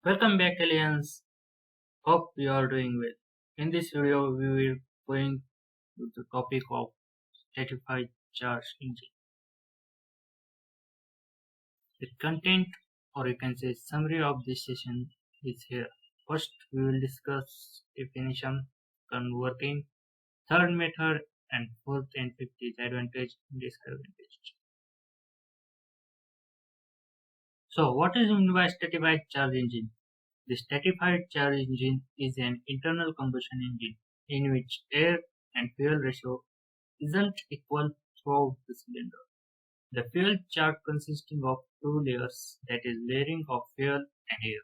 Welcome back aliens. Hope you are doing well. In this video we will going to the topic of stratified charge engine. The content or you can say summary of this session is here. First we will discuss definition, converting, third method and fourth and fifth is advantage and disadvantage. So what is meant by stratified charge engine? The stratified charge engine is an internal combustion engine in which air and fuel ratio isn't equal throughout the cylinder. The fuel charge consisting of two layers, that is layering of fuel and air.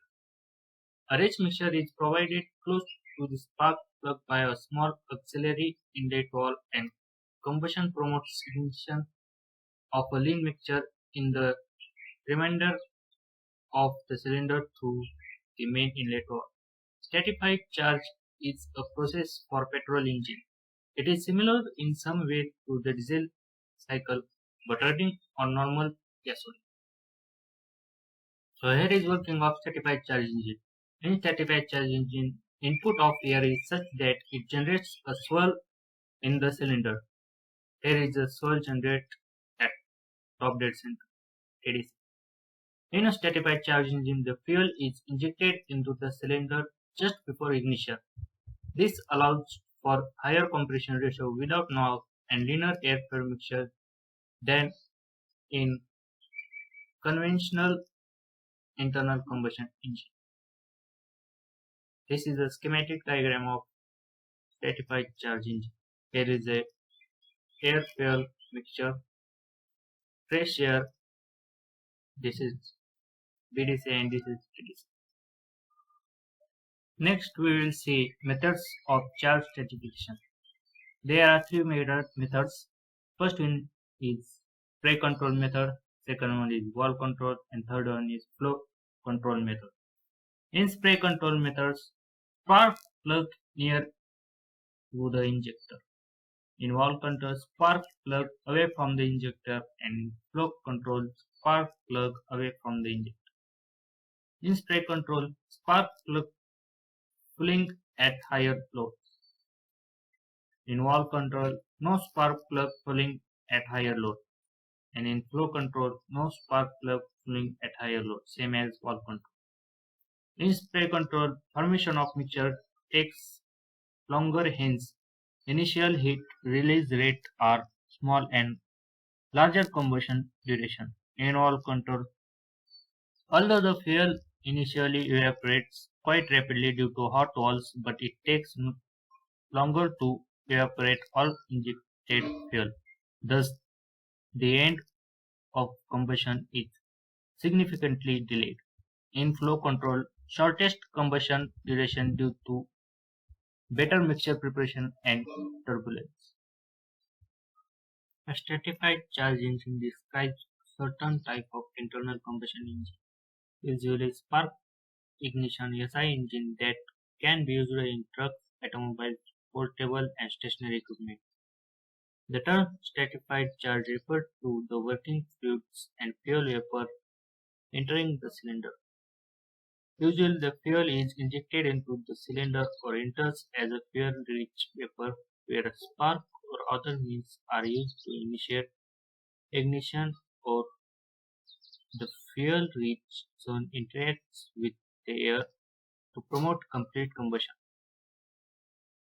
A rich mixture is provided close to the spark plug by a small auxiliary inlet valve and combustion promotes ignition of a lean mixture in the remainder of the cylinder through the main inlet valve. Stratified charge is a process for petrol engine. It is similar in some way to the diesel cycle but running on normal gasoline. So here is working of stratified charge engine. In stratified charge engine, input of air is such that it generates a swirl in the cylinder. Here is a swirl generated at top dead center. ADC. In a stratified charge engine, the fuel is injected into the cylinder just before ignition. This allows for higher compression ratio without knock and leaner air-fuel mixture than in conventional internal combustion engine. This is a schematic diagram of stratified charge engine. Here is a air-fuel mixture, fresh air. This is BDC and this is TDC. Next, we will see methods of charge stratification. There are three methods. First one is spray control method, second one is valve control, and third one is flow control method. In spray control methods, spark plug near to the injector. In valve control, spark plug away from the injector, and in flow control, spark plug away from the injector. In spray control, spark plug pulling at higher load. In valve control, no spark plug pulling at higher load. And in flow control, no spark plug pulling at higher load, same as valve control. In spray control, formation of mixture takes longer, hence initial heat release rate are small and larger combustion duration. In valve control, although the fuel initially evaporates quite rapidly due to hot valves, but it takes longer to evaporate all injected fuel. Thus, the end of combustion is significantly delayed. In flow control, shortest combustion duration due to better mixture preparation and turbulence. A stratified charge engine describes a certain type of internal combustion engine, usually spark ignition SI engine that can be used in trucks, automobiles, portable and stationary equipment. The term stratified charge refers to the working fluids and fuel vapor entering the cylinder. Usually the fuel is injected into the cylinder or enters as a fuel-rich vapor where a spark or other means are used to initiate ignition or the fuel-rich zone interacts with the air to promote complete combustion.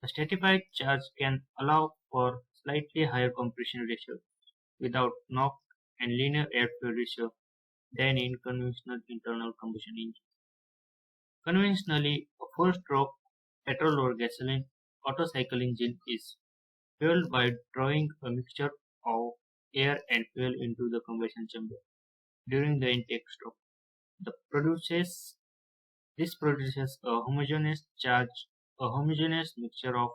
A stratified charge can allow for slightly higher compression ratio without knock and linear air-fuel ratio than in conventional internal combustion engines. Conventionally, a four-stroke petrol or gasoline Otto cycle engine is fueled by drawing a mixture of air and fuel into the combustion chamber during the intake stroke. This produces a homogeneous mixture of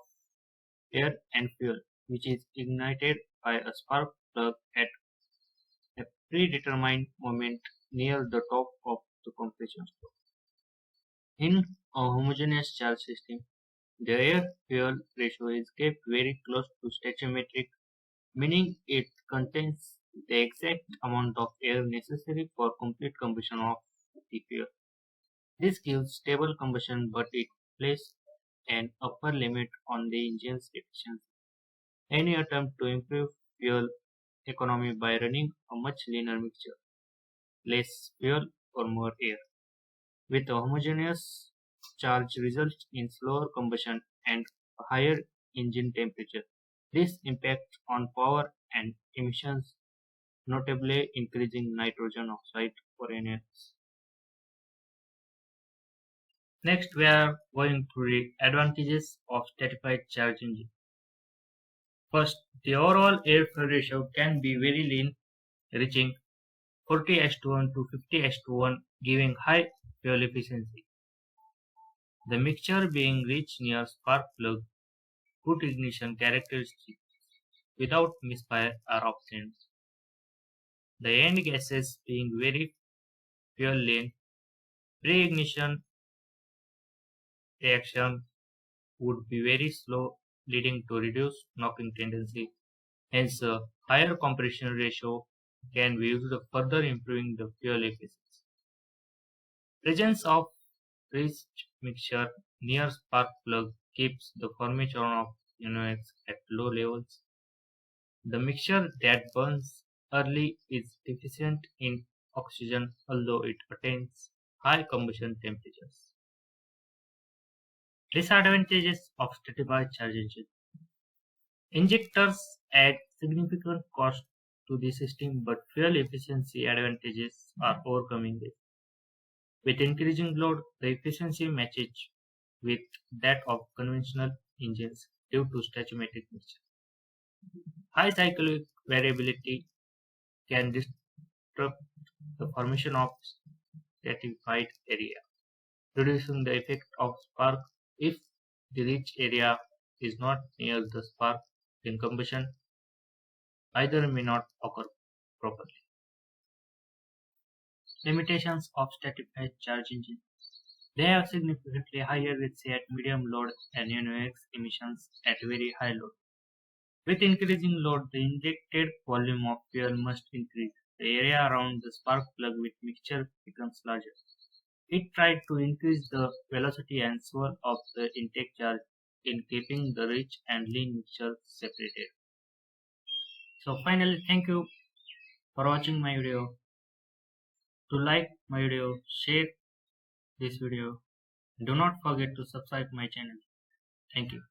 air and fuel, which is ignited by a spark plug at a predetermined moment near the top of the compression stroke. In a homogeneous charge system, the air-fuel ratio is kept very close to stoichiometric, meaning it contains the exact amount of air necessary for complete combustion of the fuel. This gives stable combustion, but it places an upper limit on the engine's efficiency. Any attempt to improve fuel economy by running a much leaner mixture, less fuel or more air, with a homogeneous charge results in slower combustion and a higher engine temperature. This impacts on power and emissions, notably increasing nitrogen oxide for NOx. Next, we are going to read advantages of stratified charge engine. First, the overall air-fuel ratio can be very lean, reaching 40:1 to 50:1, giving high fuel efficiency. The mixture being rich near spark plug, good ignition characteristics without misfire are obtained. The end gases being very fuel lean, pre-ignition reaction would be very slow, leading to reduced knocking tendency. Hence, a higher compression ratio can be used further improving the fuel efficiency. Presence of rich mixture near spark plug keeps the formation of NOx at low levels. The mixture that burns early is deficient in oxygen, although it attains high combustion temperatures. Disadvantages of stratified charge engine. Injectors add significant cost to the system, but fuel efficiency advantages are overcoming this. With increasing load, the efficiency matches with that of conventional engines due to stoichiometric mixture. High cyclic variability can disrupt the formation of stratified area, reducing the effect of spark. If the rich area is not near the spark, then combustion either may not occur properly. Limitations of stratified charge engine. They are significantly higher with say at medium load and NOx emissions at very high load. With increasing load, the injected volume of fuel must increase. The area around the spark plug with mixture becomes larger. It tried to increase the velocity and swirl of the intake charge in keeping the rich and lean mixture separated. So finally, thank you for watching my video. To like my video, share this video. Do not forget to subscribe my channel. Thank you.